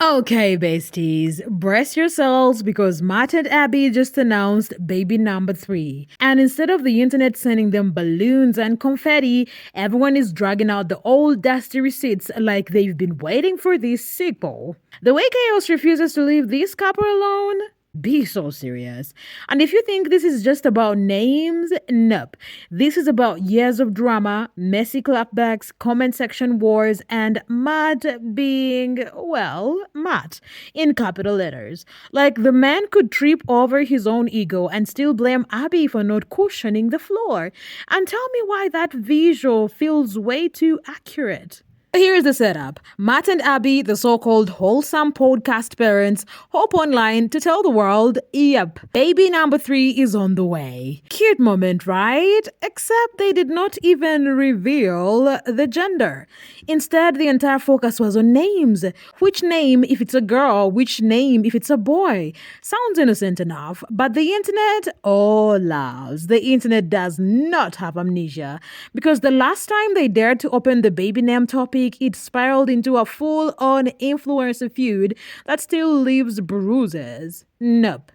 Okay, besties, brace yourselves because Matt and Abby just announced baby number 3. And instead of the internet sending them balloons and confetti, everyone is dragging out the old dusty receipts like they've been waiting for this sequel. The way Chaos refuses to leave this couple alone? Be so serious. And if you think this is just about names, nope. This is about years of drama, messy clapbacks, comment section wars, and Matt being, well, Matt, in capital letters. Like the man could trip over his own ego and still blame Abby for not cushioning the floor. And tell me why that visual feels way too accurate. Here's the setup. Matt and Abby, the so-called wholesome podcast parents, hop online to tell the world, yep, baby number 3 is on the way. Cute moment, right? Except they did not even reveal the gender. Instead, the entire focus was on names. Which name if it's a girl, which name if it's a boy? Sounds innocent enough, but the internet, oh loves, the internet does not have amnesia. Because the last time they dared to open the baby name topic, it spiraled into a full-on influencer feud that still leaves bruises. Nope.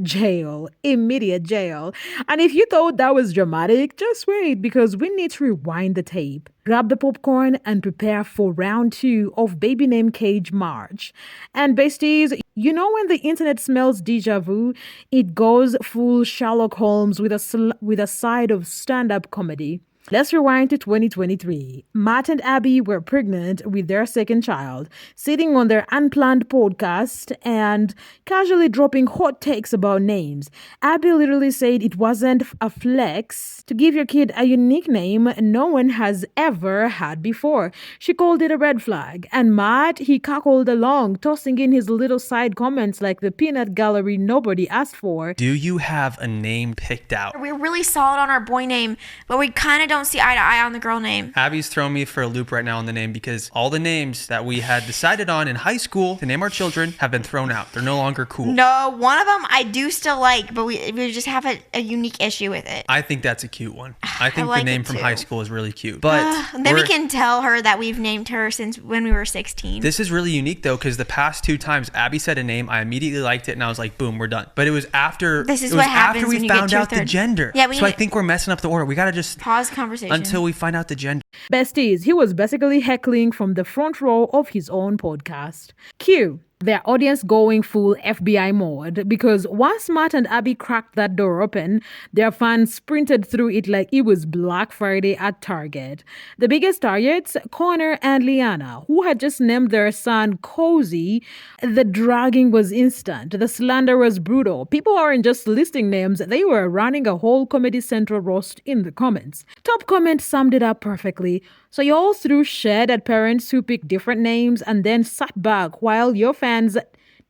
Jail. Immediate jail. And if you thought that was dramatic, just wait because we need to rewind the tape. Grab the popcorn and prepare for round 2 of Baby Name Cage March. And besties, you know when the internet smells deja vu? It goes full Sherlock Holmes with a side of stand-up comedy. Let's rewind to 2023. Matt and Abby were pregnant with their second child, sitting on their unplanned podcast and casually dropping hot takes about names. Abby literally said it wasn't a flex to give your kid a unique name no one has ever had before. She called it a red flag. And Matt, he cackled along, tossing in his little side comments like the peanut gallery nobody asked for. Do you have a name picked out? We're really solid on our boy name, but we kind of don't see eye to eye on the girl name. Abby's throwing me for a loop right now on the name because all the names that we had decided on in high school to name our children have been thrown out. They're no longer cool. No, one of them I do still like, but we just have a unique issue with it. I think that's a cute one. I think like the name it from too. high school is really cute. But then we can tell her that we've named her since when we were 16. This is really unique though because the past 2 times Abby said a name, I immediately liked it and I was like, boom, we're done. But it was after we found out the gender. Yeah, so I think we're messing up the order. We gotta just pause conversation until we find out the gender. Besties, he was basically heckling from the front row of his own podcast. Cue their audience going full FBI mode because once Matt and Abby cracked that door open, their fans sprinted through it like it was Black Friday at Target. The biggest targets, Connor and Liana, who had just named their son Cozy. The dragging was instant. The slander was brutal. People aren't just listing names, they were running a whole Comedy Central roast in the comments. Top comment summed it up perfectly. So y'all threw shade at parents who picked different names and then sat back while your fans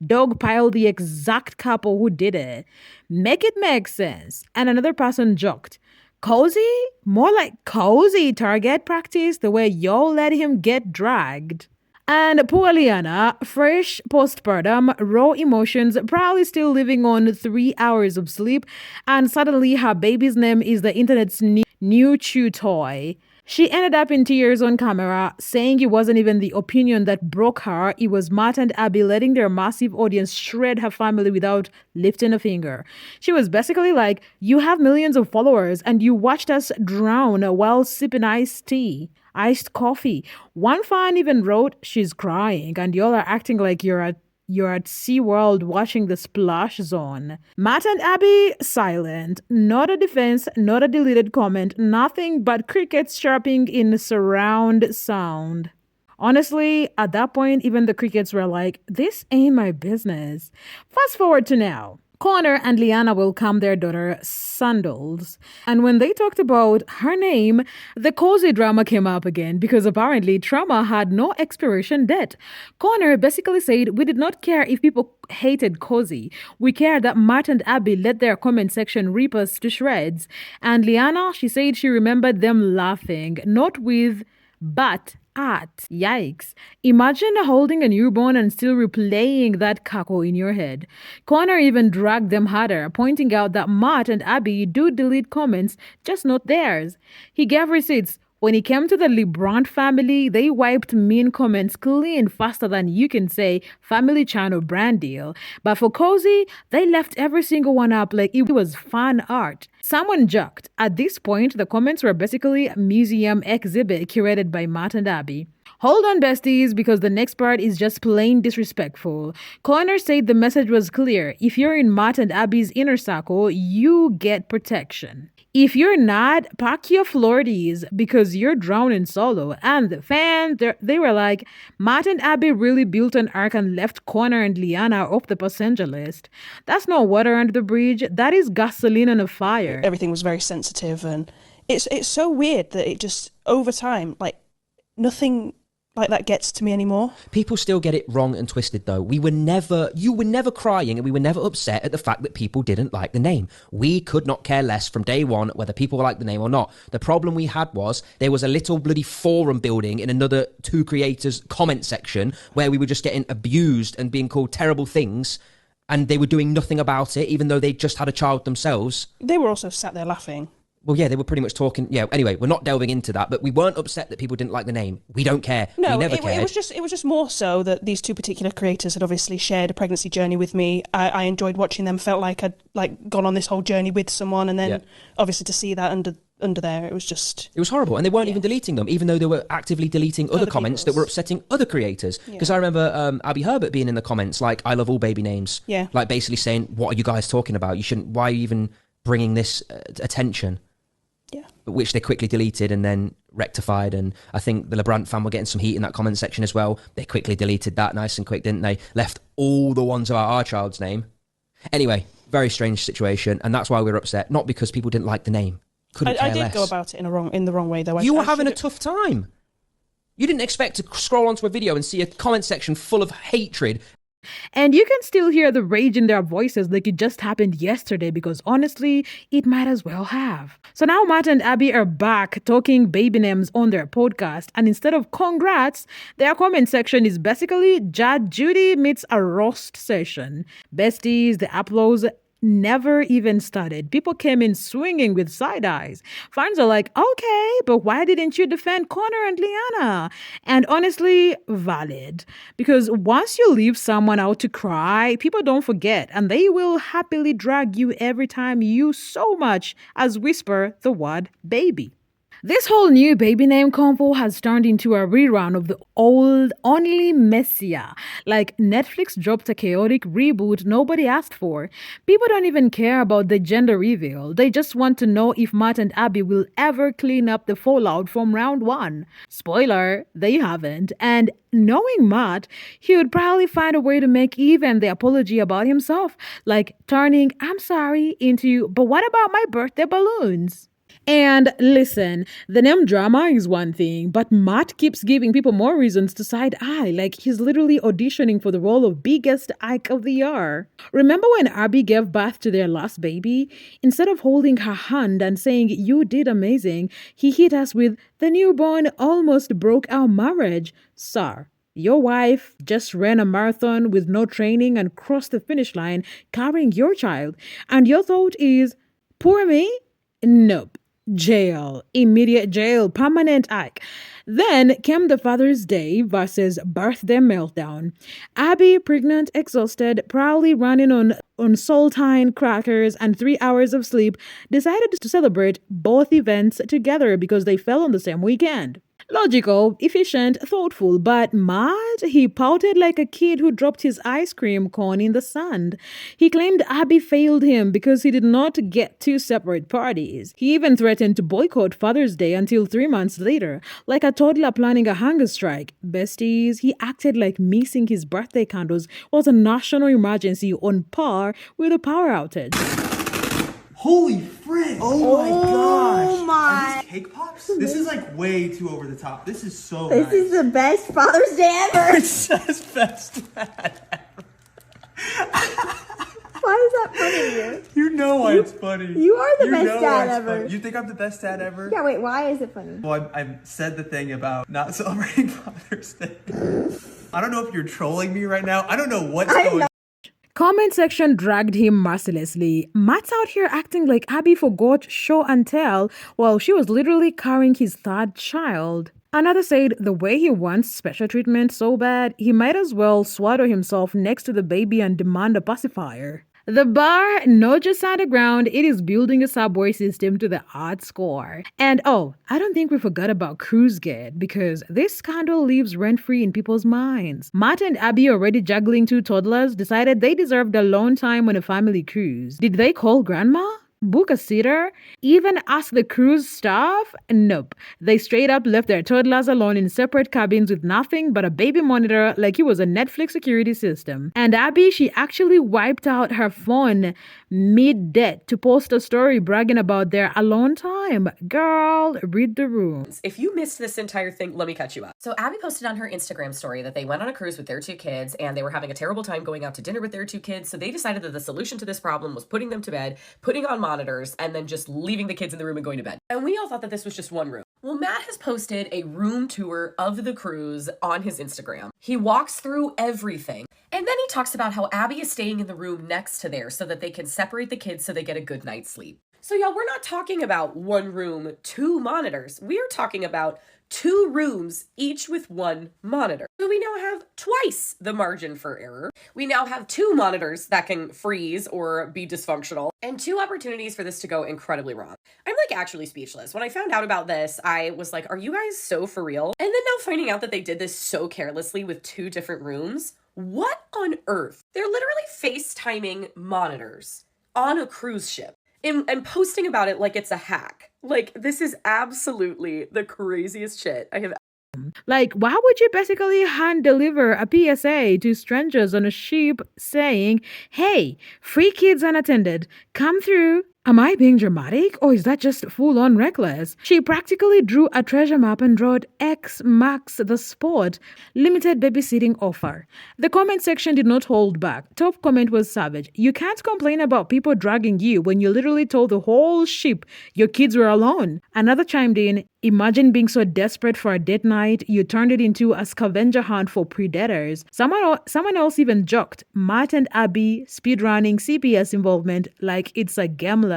dogpiled the exact couple who did it. Make it make sense. And another person joked, cozy? More like cozy target practice the way y'all let him get dragged. And poor Liana, fresh postpartum, raw emotions, probably still living on 3 hours of sleep, and suddenly her baby's name is the internet's new chew toy. She ended up in tears on camera, saying it wasn't even the opinion that broke her. It was Matt and Abby letting their massive audience shred her family without lifting a finger. She was basically like, you have millions of followers and you watched us drown while sipping iced coffee. One fan even wrote, she's crying and y'all are acting like you're at SeaWorld watching the splash zone. Matt and Abby, silent. Not a defense, not a deleted comment, nothing but crickets chirping in surround sound. Honestly, at that point, even the crickets were like, this ain't my business. Fast forward to now. Connor and Liana welcomed their daughter, Sandals. And when they talked about her name, the cozy drama came up again because apparently trauma had no expiration date. Connor basically said, we did not care if people hated cozy. We cared that Matt and Abby let their comment section rip us to shreds. And Liana, she said she remembered them laughing, not with, but at. Yikes. Imagine holding a newborn and still replaying that cackle in your head. Connor even dragged them harder, pointing out that Matt and Abby do delete comments, just not theirs. He gave receipts. When it came to the LeBron family, they wiped mean comments clean faster than you can say Family Channel brand deal. But for Cozy, they left every single one up like it was fan art. Someone joked. At this point, the comments were basically a museum exhibit curated by Matt and Abby. Hold on, besties, because the next part is just plain disrespectful. Connor said the message was clear. If you're in Matt and Abby's inner circle, you get protection. If you're not, pack your Florities because you're drowning solo. And the fans, they were like, Matt and Abby really built an arc and left Connor and Liana off the passenger list. That's not water under the bridge. That is gasoline on a fire. Everything was very sensitive, and it's so weird that it just, over time, like, nothing like that gets to me anymore. People still get it wrong and twisted though. You were never crying and we were never upset at the fact that people didn't like the name. We could not care less from day one whether people liked the name or not. The problem we had was there was a little bloody forum building in another two creators' comment section where we were just getting abused and being called terrible things, and they were doing nothing about it even though they just had a child themselves. They were also sat there laughing. Well, yeah, they were pretty much talking. Yeah, anyway, we're not delving into that, but we weren't upset that people didn't like the name. We don't care. No, we never cared. It was just more so that these two particular creators had obviously shared a pregnancy journey with me. I enjoyed watching them. Felt like I'd gone on this whole journey with someone, and then obviously to see that under there, it was horrible. And they weren't even deleting them, even though they were actively deleting other comments that were upsetting other creators. Because I remember Abby Herbert being in the comments like, "I love all baby names." Yeah, like basically saying, "What are you guys talking about? You shouldn't. Why are you even bringing this attention?" Which they quickly deleted and then rectified. And I think the LeBron fan were getting some heat in that comment section as well. They quickly deleted that nice and quick, didn't they? Left all the ones about our child's name. Anyway, very strange situation. And that's why we were upset. Not because people didn't like the name. Couldn't care less. I did go about it in the wrong way, though. You were having a tough time. You didn't expect to scroll onto a video and see a comment section full of hatred. And you can still hear the rage in their voices like it just happened yesterday, because honestly, it might as well have. So now Matt and Abby are back talking baby names on their podcast, and instead of congrats, their comment section is basically Judge Judy meets a roast session. Besties, the applause never even started. People came in swinging with side eyes. Fans are like, okay, but why didn't you defend Connor and Liana? And honestly, valid. Because once you leave someone out to cry, people don't forget, and they will happily drag you every time you so much as whisper the word baby. This whole new baby name convo has turned into a rerun of the old Only Messiah. Like Netflix dropped a chaotic reboot nobody asked for. People don't even care about the gender reveal. They just want to know if Matt and Abby will ever clean up the fallout from round one. Spoiler, they haven't. And knowing Matt, he would probably find a way to make even the apology about himself. Like turning "I'm sorry" into "but what about my birthday balloons?" And listen, the name drama is one thing, but Matt keeps giving people more reasons to side eye, like he's literally auditioning for the role of biggest Ike of the year. Remember when Abby gave birth to their last baby? Instead of holding her hand and saying, "You did amazing," he hit us with, "The newborn almost broke our marriage." Sir, your wife just ran a marathon with no training and crossed the finish line carrying your child. And your thought is, poor me? Nope. Jail, immediate jail, permanent Ike. Then came the Father's Day versus birthday meltdown. Abby, pregnant, exhausted, proudly running on saltine crackers and 3 hours of sleep, decided to celebrate both events together because they fell on the same weekend. Logical, efficient, thoughtful, but Matt, he pouted like a kid who dropped his ice cream cone in the sand. He claimed Abby failed him because he did not get two separate parties. He even threatened to boycott Father's Day until 3 months later, like a toddler planning a hunger strike. Besties, he acted like missing his birthday candles was a national emergency on par with a power outage. Holy frick! Oh my gosh! Oh my! Are these cake pops? This is like way too over the top. This is so This is the best Father's Day ever! It says best dad ever. Why is that funny to you? You know why it's funny. You are the best dad ever. Funny. You think I'm the best dad ever? Yeah, wait, why is it funny? Well, I've said the thing about not celebrating Father's Day. I don't know if you're trolling me right now. I don't know what's going on. Comment section dragged him mercilessly. Matt's out here acting like Abby forgot show and tell while she was literally carrying his third child. Another said the way he wants special treatment so bad, he might as well swaddle himself next to the baby and demand a pacifier. The bar, not just underground, it is building a subway system to the art score. And I don't think we forgot about CruiseGate because this scandal lives rent-free in people's minds. Matt and Abby, already juggling 2 toddlers, decided they deserved alone time on a family cruise. Did they call grandma? Book a sitter? Even ask the cruise staff? Nope. They straight up left their toddlers alone in separate cabins with nothing but a baby monitor like it was a Netflix security system. And Abby, she actually wiped out her phone mid-debt to post a story bragging about their alone time. Girl, read the room. If you missed this entire thing, let me catch you up. So Abby posted on her Instagram story that they went on a cruise with their 2 kids and they were having a terrible time going out to dinner with their 2 kids. So they decided that the solution to this problem was putting them to bed, putting on monitors, and then just leaving the kids in the room and going to bed. And we all thought that this was just one room. Well, Matt has posted a room tour of the cruise on his Instagram. He walks through everything. And then he talks about how Abby is staying in the room next to theirs so that they can separate the kids so they get a good night's sleep. So y'all, we're not talking about one room, 2 monitors. We are talking about 2 rooms, each with 1 monitor. So we now have twice the margin for error. We now have 2 monitors that can freeze or be dysfunctional, and 2 opportunities for this to go incredibly wrong. I'm like actually speechless. When I found out about this, I was like, are you guys so for real? And then now finding out that they did this so carelessly with 2 different rooms, what on earth? They're literally FaceTiming monitors on a cruise ship. And posting about it like it's a hack. Like, this is absolutely the craziest shit I have. Like, why would you basically hand deliver a PSA to strangers on a ship saying, hey, free kids unattended, come through? Am I being dramatic or is that just full-on reckless? She practically drew a treasure map and wrote X marks the spot, limited babysitting offer. The comment section did not hold back. Top comment was savage. You can't complain about people dragging you when you literally told the whole ship your kids were alone. Another chimed in, imagine being so desperate for a date night, you turned it into a scavenger hunt for predators. Someone else even joked, Matt and Abby speedrunning CPS involvement like it's a game level.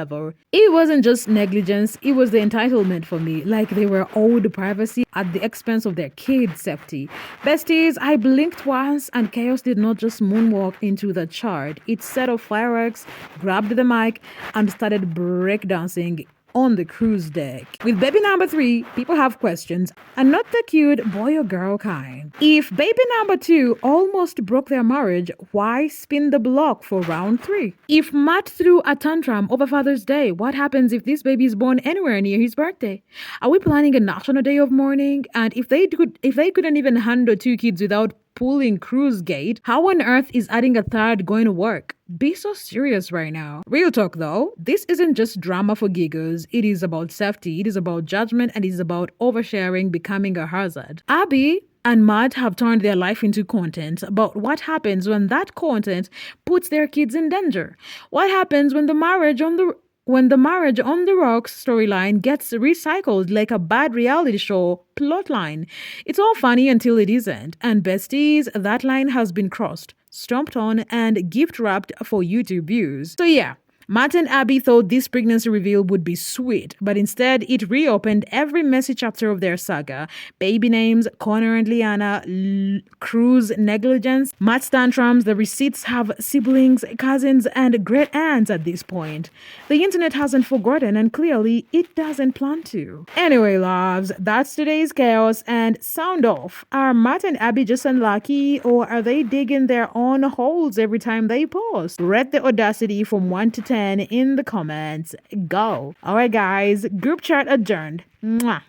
It wasn't just negligence, it was the entitlement for me, like they were owed privacy at the expense of their kids' safety. Besties, I blinked once and chaos did not just moonwalk into the chart. It set off fireworks, grabbed the mic, and started breakdancing on the cruise deck. With baby number 3, people have questions, and not the cute boy or girl kind. If baby number 2 almost broke their marriage, why spin the block for round 3? If Matt threw a tantrum over Father's Day, what happens if this baby is born anywhere near his birthday? Are we planning a national day of mourning? And if they couldn't even handle 2 kids without pulling CruiseGate, how on earth is adding a third going to work? Be so serious right now. Real talk though, this isn't just drama for giggles. It is about safety, it is about judgment, and it is about oversharing becoming a hazard. Abby and Matt have turned their life into content, but what happens when that content puts their kids in danger? What happens when the marriage on the Rocks storyline gets recycled like a bad reality show plotline? It's all funny until it isn't. And besties, that line has been crossed, stomped on, and gift wrapped for YouTube views. So yeah, Matt and Abby thought this pregnancy reveal would be sweet, but instead it reopened every messy chapter of their saga. Baby names, Connor and Liana, cruise negligence, Matt's tantrums, the receipts have siblings, cousins, and great aunts at this point. The internet hasn't forgotten, and clearly it doesn't plan to. Anyway, loves, that's today's chaos, and sound off. Are Matt and Abby just unlucky, or are they digging their own holes every time they post? Rate the audacity from 1 to 10 in the comments. Go. All right, guys. Group chat adjourned. Mwah.